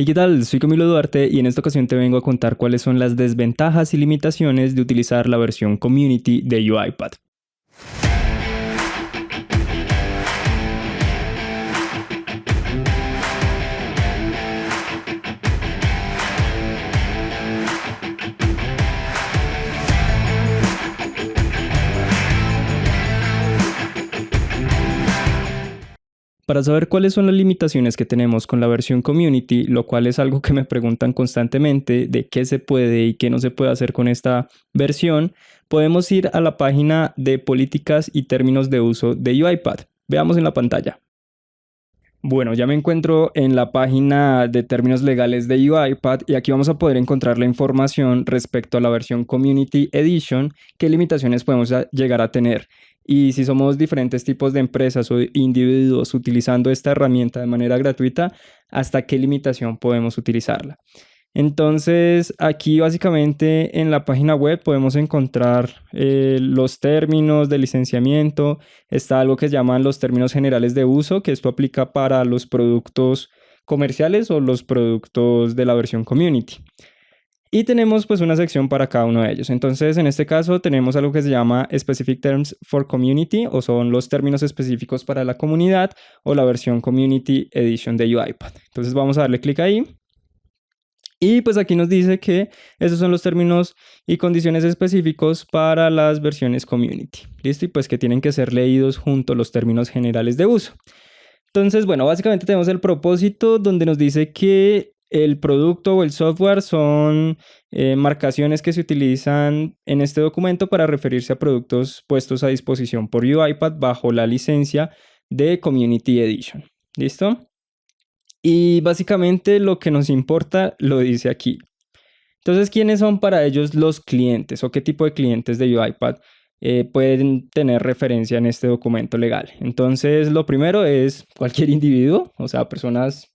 Hey, ¿qué tal? Soy Camilo Duarte y en esta ocasión te vengo a contar cuáles son las desventajas y limitaciones de utilizar la versión Community de UiPath. Para saber cuáles son las limitaciones que tenemos con la versión Community, lo cual es algo que me preguntan constantemente de qué se puede y qué no se puede hacer con esta versión, podemos ir a la página de políticas y términos de uso de UiPath. Veamos en la pantalla. Bueno, ya me encuentro en la página de términos legales de UiPath y aquí vamos a poder encontrar la información respecto a la versión Community Edition, qué limitaciones podemos llegar a tener. Y si somos diferentes tipos de empresas o individuos utilizando esta herramienta de manera gratuita, hasta qué limitación podemos utilizarla. Entonces, aquí básicamente en la página web podemos encontrar los términos de licenciamiento. Está algo que se llaman los términos generales de uso, que esto aplica para los productos comerciales o los productos de la versión community. Y tenemos pues una sección para cada uno de ellos. Entonces, en este caso tenemos algo que se llama Specific Terms for Community, o son los términos específicos para la comunidad, o la versión Community Edition de UiPath. Entonces vamos a darle clic ahí. Y pues aquí nos dice que esos son los términos y condiciones específicos para las versiones community. ¿Listo? Y pues que tienen que ser leídos junto a los términos generales de uso. Entonces, bueno, básicamente tenemos el propósito donde nos dice que el producto o el software son marcaciones que se utilizan en este documento para referirse a productos puestos a disposición por UiPath bajo la licencia de Community Edition. ¿Listo? Y básicamente lo que nos importa lo dice aquí. Entonces, ¿quiénes son para ellos los clientes o qué tipo de clientes de UiPath pueden tener referencia en este documento legal? Entonces, lo primero es cualquier individuo, o sea, personas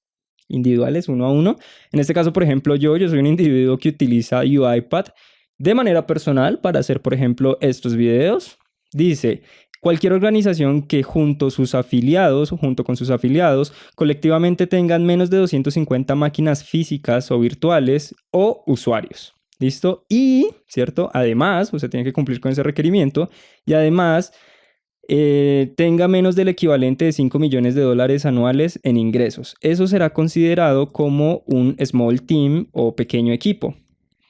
individuales, uno a uno. En este caso, por ejemplo, yo soy un individuo que utiliza UiPath de manera personal para hacer, por ejemplo, estos videos. Dice: cualquier organización que junto con sus afiliados, colectivamente tengan menos de 250 máquinas físicas o virtuales o usuarios. ¿Listo? Y, ¿cierto? Además, usted tiene que cumplir con ese requerimiento y además tenga menos del equivalente de $5 millones anuales en ingresos. Eso será considerado como un small team o pequeño equipo.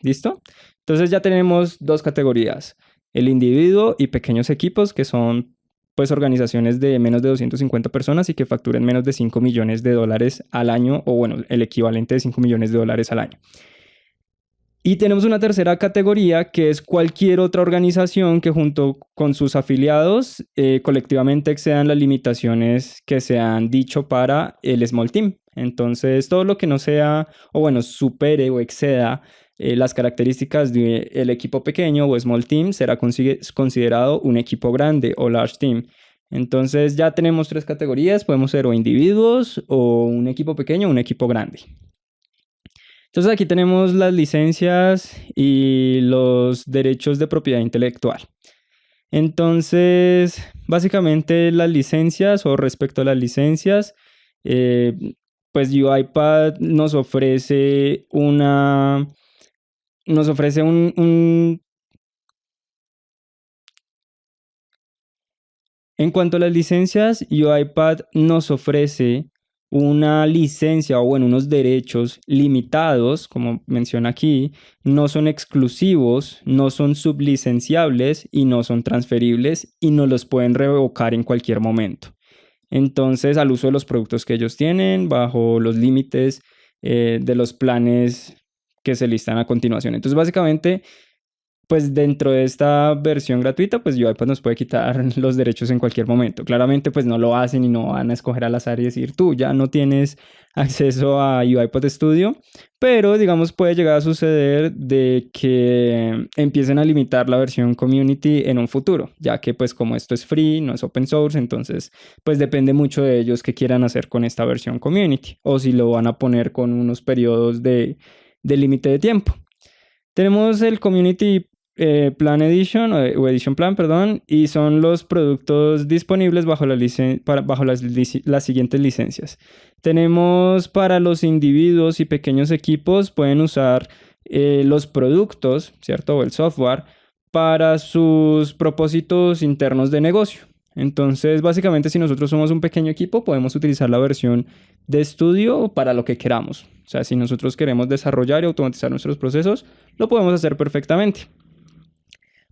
¿Listo? Entonces ya tenemos dos categorías: el individuo y pequeños equipos, que son pues organizaciones de menos de 250 personas y que facturen menos de $5 millones al año, o bueno, el equivalente de $5 millones al año. Y tenemos una tercera categoría que es cualquier otra organización que junto con sus afiliados colectivamente excedan las limitaciones que se han dicho para el small team. Entonces, todo lo que no sea, o bueno, supere o exceda las características del equipo pequeño o small team será considerado un equipo grande o large team. Entonces ya tenemos tres categorías: podemos ser o individuos o un equipo pequeño o un equipo grande. Entonces aquí tenemos las licencias y los derechos de propiedad intelectual. Entonces, básicamente las licencias, o respecto a las licencias, pues UiPath nos ofrece En cuanto a las licencias, UiPath nos ofrece una licencia, o bueno, unos derechos limitados, como menciona aquí. No son exclusivos, no son sublicenciables y no son transferibles y no los pueden revocar en cualquier momento. Entonces, al uso de los productos que ellos tienen bajo los límites de los planes que se listan a continuación. Entonces, básicamente, pues dentro de esta versión gratuita, pues UiPath nos puede quitar los derechos en cualquier momento. Claramente, pues no lo hacen y no van a escoger al azar y decir: tú ya no tienes acceso a UiPath Studio, pero digamos puede llegar a suceder de que empiecen a limitar la versión community en un futuro, ya que pues como esto es free, no es open source, entonces pues depende mucho de ellos qué quieran hacer con esta versión community, o si lo van a poner con unos periodos de límite de tiempo. Tenemos el Community Plan Edition o Edition Plan, perdón, y son los productos disponibles bajo las siguientes licencias. Tenemos para los individuos y pequeños equipos, pueden usar los productos, ¿cierto? O el software para sus propósitos internos de negocio. Entonces, básicamente, si nosotros somos un pequeño equipo, podemos utilizar la versión de estudio para lo que queramos. O sea, si nosotros queremos desarrollar y automatizar nuestros procesos, lo podemos hacer perfectamente.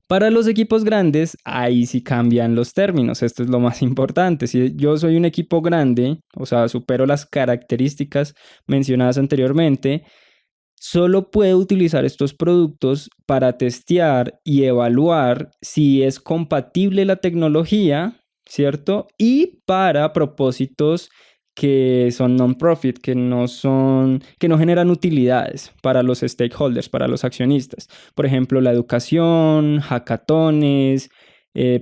Para los equipos grandes, ahí sí cambian los términos. Esto es lo más importante. Si yo soy un equipo grande, o sea, supero las características mencionadas anteriormente, solo puedo utilizar estos productos para testear y evaluar si es compatible la tecnología, ¿cierto? Y para propósitos que son non-profit, que no generan utilidades para los stakeholders, para los accionistas. Por ejemplo, la educación, hackatones,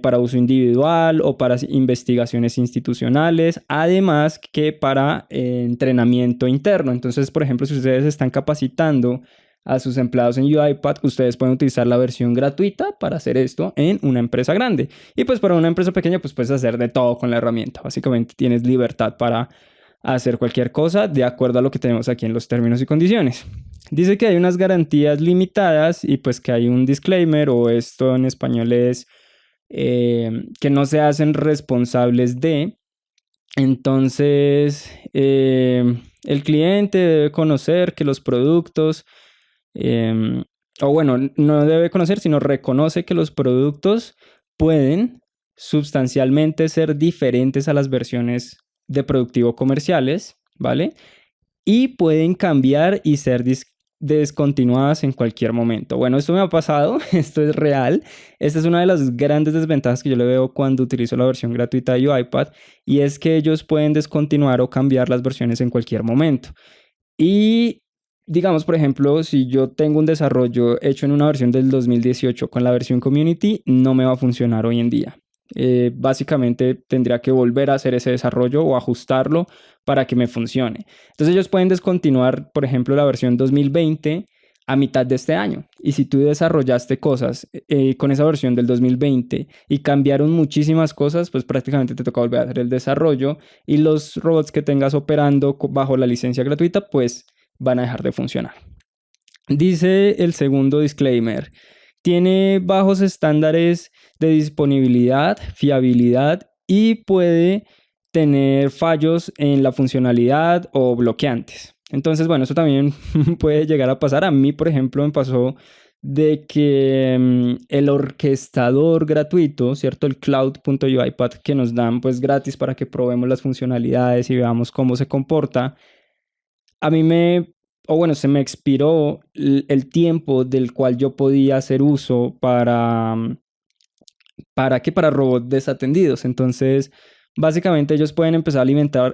para uso individual o para investigaciones institucionales, además que para entrenamiento interno. Entonces, por ejemplo, si ustedes están capacitando a sus empleados en UiPath, ustedes pueden utilizar la versión gratuita para hacer esto en una empresa grande. Y pues para una empresa pequeña, pues puedes hacer de todo con la herramienta. Básicamente tienes libertad para hacer cualquier cosa de acuerdo a lo que tenemos aquí en los términos y condiciones. Dice que hay unas garantías limitadas y pues que hay un disclaimer, o esto en español es que no se hacen responsables de. Entonces, el cliente debe conocer que los productos, o bueno, no debe conocer, sino reconoce que los productos pueden sustancialmente ser diferentes a las versiones de productivo comerciales, ¿vale? Y pueden cambiar y ser descontinuadas en cualquier momento. Bueno, esto me ha pasado, esto es real. Esta es una de las grandes desventajas que yo le veo cuando utilizo la versión gratuita de UiPath, y es que ellos pueden descontinuar o cambiar las versiones en cualquier momento. Y digamos, por ejemplo, si yo tengo un desarrollo hecho en una versión del 2018 con la versión Community, no me va a funcionar hoy en día. Básicamente tendría que volver a hacer ese desarrollo o ajustarlo para que me funcione. Entonces ellos pueden descontinuar, por ejemplo, la versión 2020 a mitad de este año. Y si tú desarrollaste cosas con esa versión del 2020 y cambiaron muchísimas cosas, pues prácticamente te toca volver a hacer el desarrollo, y los robots que tengas operando bajo la licencia gratuita pues van a dejar de funcionar. Dice el segundo disclaimer: tiene bajos estándares de disponibilidad, fiabilidad y puede tener fallos en la funcionalidad o bloqueantes. Entonces, bueno, eso también puede llegar a pasar. A mí, por ejemplo, me pasó de que el orquestador gratuito, ¿cierto? El cloud.uipath que nos dan pues gratis para que probemos las funcionalidades y veamos cómo se comporta, a mí se me expiró el tiempo del cual yo podía hacer uso para robots desatendidos. Entonces, básicamente ellos pueden empezar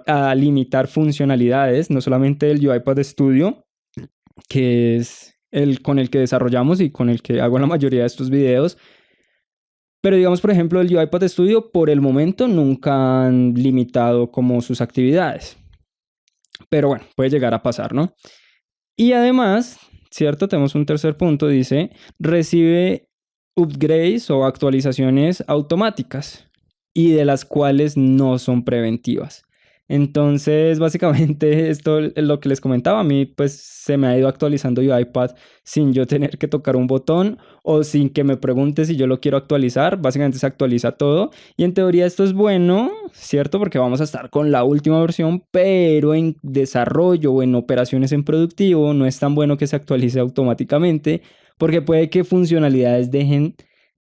a limitar funcionalidades, no solamente el UiPath Studio, que es el con el que desarrollamos y con el que hago la mayoría de estos videos. Pero digamos, por ejemplo, el UiPath Studio por el momento nunca han limitado como sus actividades. Pero bueno, puede llegar a pasar, ¿no? Y además, ¿cierto? Tenemos un tercer punto, dice, recibe upgrades o actualizaciones automáticas y de las cuales no son preventivas. Entonces, básicamente, esto es lo que les comentaba. A mí, pues, se me ha ido actualizando UiPath sin yo tener que tocar un botón o sin que me pregunte si yo lo quiero actualizar. Básicamente se actualiza todo. Y en teoría esto es bueno, ¿cierto? Porque vamos a estar con la última versión, pero en desarrollo o en operaciones en productivo no es tan bueno que se actualice automáticamente, porque puede que funcionalidades dejen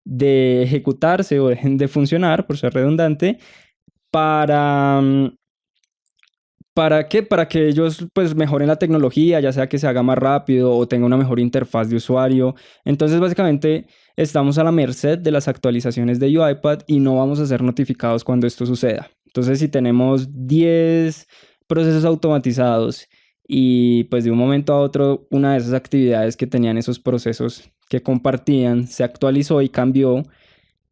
de ejecutarse o dejen de funcionar, por ser redundante, ¿para qué? Para que ellos pues mejoren la tecnología, ya sea que se haga más rápido o tenga una mejor interfaz de usuario. Entonces básicamente estamos a la merced de las actualizaciones de UiPath y no vamos a ser notificados cuando esto suceda. Entonces si tenemos 10 procesos automatizados y pues de un momento a otro una de esas actividades que tenían esos procesos que compartían se actualizó y cambió,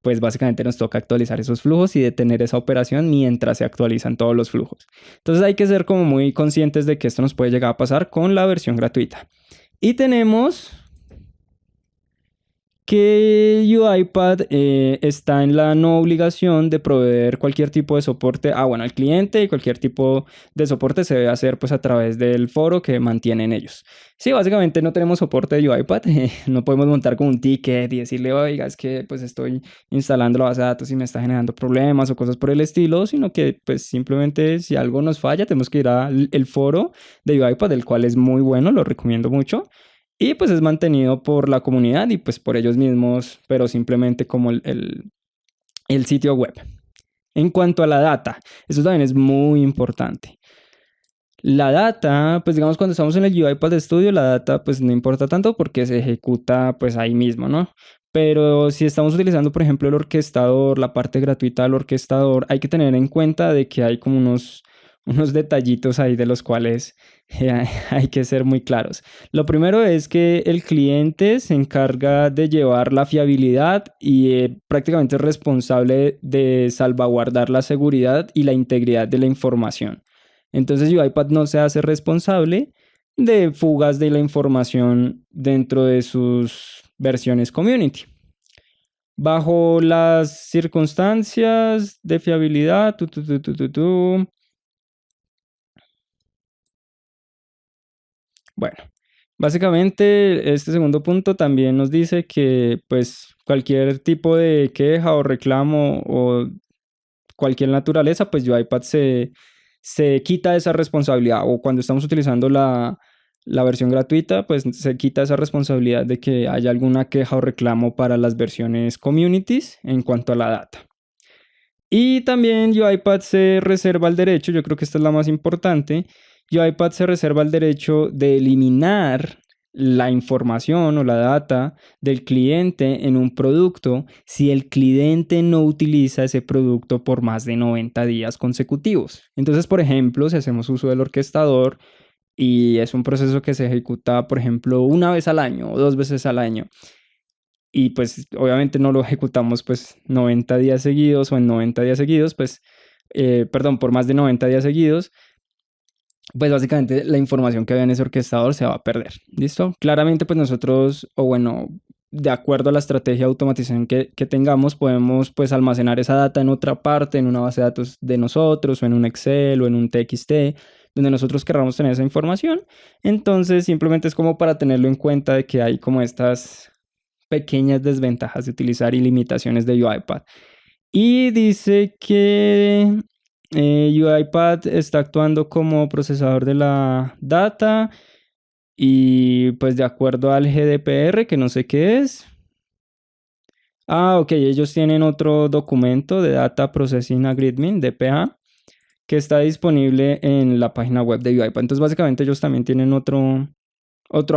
pues básicamente nos toca actualizar esos flujos y detener esa operación mientras se actualizan todos los flujos. Entonces hay que ser como muy conscientes de que esto nos puede llegar a pasar con la versión gratuita. Y tenemos que UiPath está en la no obligación de proveer cualquier tipo de soporte al cliente, y cualquier tipo de soporte se debe hacer pues a través del foro que mantienen ellos. Sí, básicamente no tenemos soporte de UiPath, no podemos montar con un ticket y decirle, oiga, es que pues estoy instalando la base de datos y me está generando problemas o cosas por el estilo, sino que pues simplemente si algo nos falla tenemos que ir al el foro de UiPath, el cual es muy bueno, lo recomiendo mucho. Y pues es mantenido por la comunidad y pues por ellos mismos, pero simplemente como el sitio web. En cuanto a la data, eso también es muy importante. La data, pues digamos cuando estamos en el UiPath Studio, la data pues no importa tanto porque se ejecuta pues ahí mismo, ¿no? Pero si estamos utilizando, por ejemplo, el orquestador, la parte gratuita del orquestador, hay que tener en cuenta de que hay como unos detallitos ahí de los cuales hay que ser muy claros. Lo primero es que el cliente se encarga de llevar la fiabilidad y prácticamente es responsable de salvaguardar la seguridad y la integridad de la información. Entonces UiPath no se hace responsable de fugas de la información dentro de sus versiones community. Bajo las circunstancias de fiabilidad, bueno, básicamente este segundo punto también nos dice que pues cualquier tipo de queja o reclamo o cualquier naturaleza, pues UiPath se quita esa responsabilidad, o cuando estamos utilizando la versión gratuita, pues se quita esa responsabilidad de que haya alguna queja o reclamo para las versiones communities en cuanto a la data. Y también UiPath se reserva el derecho, yo creo que esta es la más importante, UiPath se reserva el derecho de eliminar la información o la data del cliente en un producto si el cliente no utiliza ese producto por más de 90 días consecutivos. Entonces, por ejemplo, si hacemos uso del orquestador y es un proceso que se ejecuta, por ejemplo, una vez al año o 2 veces al año, y pues obviamente no lo ejecutamos pues 90 días seguidos o en 90 días seguidos, pues, perdón, por más de 90 días seguidos, pues básicamente la información que había en ese orquestador se va a perder. ¿Listo? Claramente pues nosotros, o bueno, de acuerdo a la estrategia de automatización que tengamos, podemos pues almacenar esa data en otra parte, en una base de datos de nosotros, o en un Excel, o en un TXT, donde nosotros queramos tener esa información. Entonces simplemente es como para tenerlo en cuenta de que hay como estas pequeñas desventajas de utilizar y limitaciones de UiPath. Y dice que UiPath está actuando como procesador de la data y pues de acuerdo al GDPR, que no sé qué es. Ok, ellos tienen otro documento de Data Processing Agreement, DPA, que está disponible en la página web de UiPath. Entonces básicamente ellos también tienen otro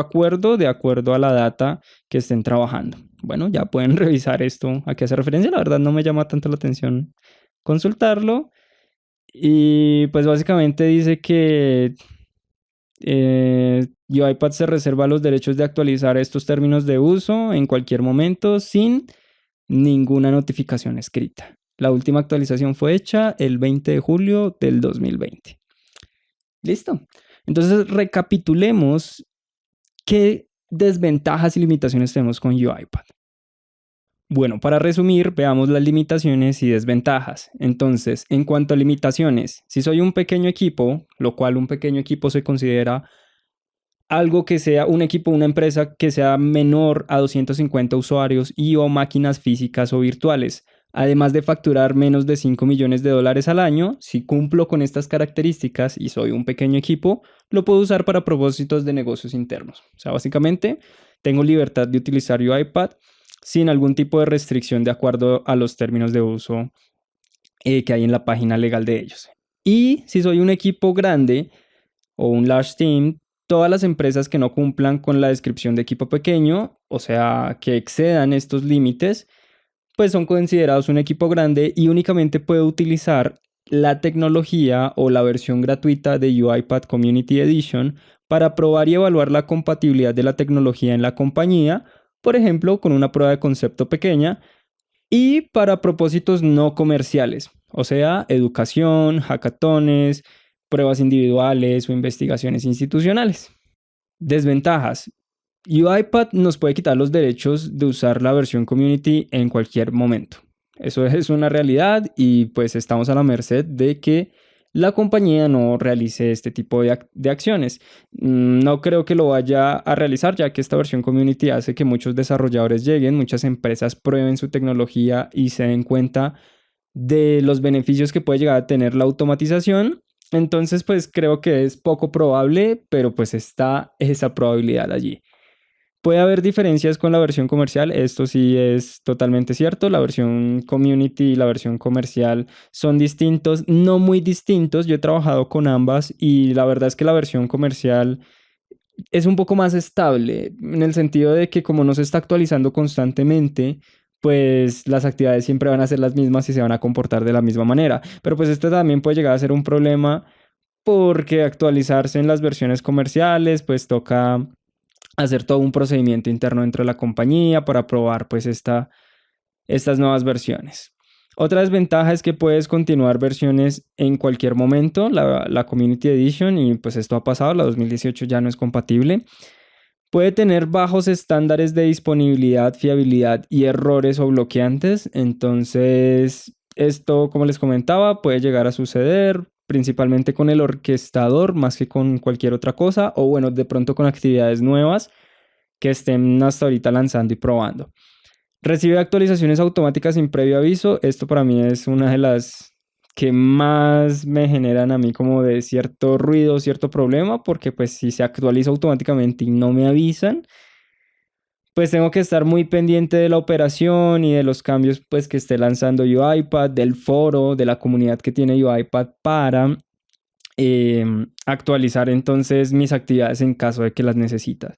acuerdo de acuerdo a la data que estén trabajando. Bueno, ya pueden revisar esto a qué hace referencia. La verdad no me llama tanto la atención consultarlo. Y pues básicamente dice que UiPath se reserva los derechos de actualizar estos términos de uso en cualquier momento sin ninguna notificación escrita. La última actualización fue hecha el 20 de julio del 2020. ¿Listo? Entonces recapitulemos qué desventajas y limitaciones tenemos con UiPath. Bueno, para resumir, veamos las limitaciones y desventajas. Entonces, en cuanto a limitaciones, si soy un pequeño equipo, lo cual un pequeño equipo se considera algo que sea un equipo, una empresa que sea menor a 250 usuarios y o máquinas físicas o virtuales, además de facturar menos de $5 millones al año, si cumplo con estas características y soy un pequeño equipo, lo puedo usar para propósitos de negocios internos. O sea, básicamente tengo libertad de utilizar UiPath sin algún tipo de restricción de acuerdo a los términos de uso que hay en la página legal de ellos. Y si soy un equipo grande o un large team, todas las empresas que no cumplan con la descripción de equipo pequeño, o sea, que excedan estos límites, pues son considerados un equipo grande y únicamente puede utilizar la tecnología o la versión gratuita de UiPath Community Edition para probar y evaluar la compatibilidad de la tecnología en la compañía, por ejemplo, con una prueba de concepto pequeña, y para propósitos no comerciales, o sea, educación, hackatones, pruebas individuales o investigaciones institucionales. Desventajas. UiPath nos puede quitar los derechos de usar la versión community en cualquier momento. Eso es una realidad y pues estamos a la merced de que la compañía no realice este tipo de acciones. No creo que lo vaya a realizar, ya que esta versión community hace que muchos desarrolladores lleguen, muchas empresas prueben su tecnología y se den cuenta de los beneficios que puede llegar a tener la automatización. Entonces, pues creo que es poco probable, pero pues está esa probabilidad allí. Puede haber diferencias con la versión comercial, esto sí es totalmente cierto. La versión community y la versión comercial son distintos, no muy distintos. Yo he trabajado con ambas y la verdad es que la versión comercial es un poco más estable en el sentido de que como no se está actualizando constantemente, pues las actividades siempre van a ser las mismas y se van a comportar de la misma manera. Pero pues esto también puede llegar a ser un problema porque actualizarse en las versiones comerciales, pues toca hacer todo un procedimiento interno dentro de la compañía para probar pues estas nuevas versiones. Otra desventaja es que puedes continuar versiones en cualquier momento, la Community Edition, y pues esto ha pasado, la 2018 ya no es compatible. Puede tener bajos estándares de disponibilidad, fiabilidad y errores o bloqueantes. Entonces, esto, como les comentaba, puede llegar a suceder principalmente con el orquestador más que con cualquier otra cosa, o bueno, de pronto con actividades nuevas que estén hasta ahorita lanzando y probando. Recibe actualizaciones automáticas sin previo aviso. Esto para mí es una de las que más me generan a mí como de cierto ruido, cierto problema, porque pues si se actualiza automáticamente y no me avisan, pues tengo que estar muy pendiente de la operación y de los cambios pues que esté lanzando UiPath, del foro, de la comunidad que tiene UiPath para actualizar entonces mis actividades en caso de que las necesitas.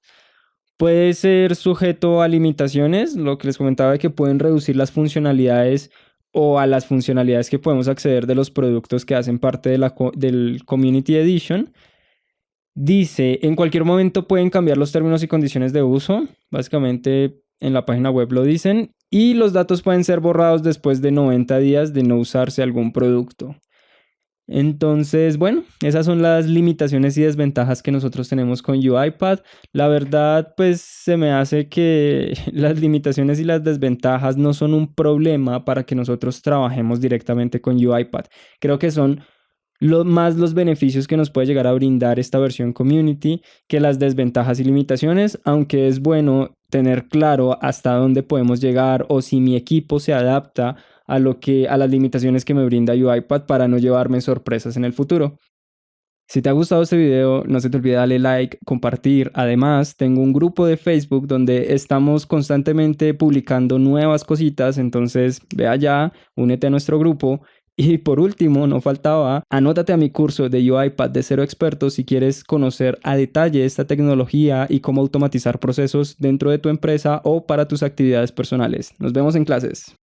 Puede ser sujeto a limitaciones, lo que les comentaba de que pueden reducir las funcionalidades o a las funcionalidades que podemos acceder de los productos que hacen parte de del Community Edition. Dice, en cualquier momento pueden cambiar los términos y condiciones de uso, básicamente en la página web lo dicen, y los datos pueden ser borrados después de 90 días de no usarse algún producto. Entonces, bueno, esas son las limitaciones y desventajas que nosotros tenemos con UiPath. La verdad, pues se me hace que las limitaciones y las desventajas no son un problema para que nosotros trabajemos directamente con UiPath. Creo que son más los beneficios que nos puede llegar a brindar esta versión community que las desventajas y limitaciones, aunque es bueno tener claro hasta dónde podemos llegar o si mi equipo se adapta a las limitaciones que me brinda UiPath para no llevarme sorpresas en el futuro. Si te ha gustado este video, no se te olvide darle like, compartir. Además, tengo un grupo de Facebook donde estamos constantemente publicando nuevas cositas, entonces ve allá, únete a nuestro grupo. Y por último, no faltaba, anótate a mi curso de UiPath de cero expertos si quieres conocer a detalle esta tecnología y cómo automatizar procesos dentro de tu empresa o para tus actividades personales. Nos vemos en clases.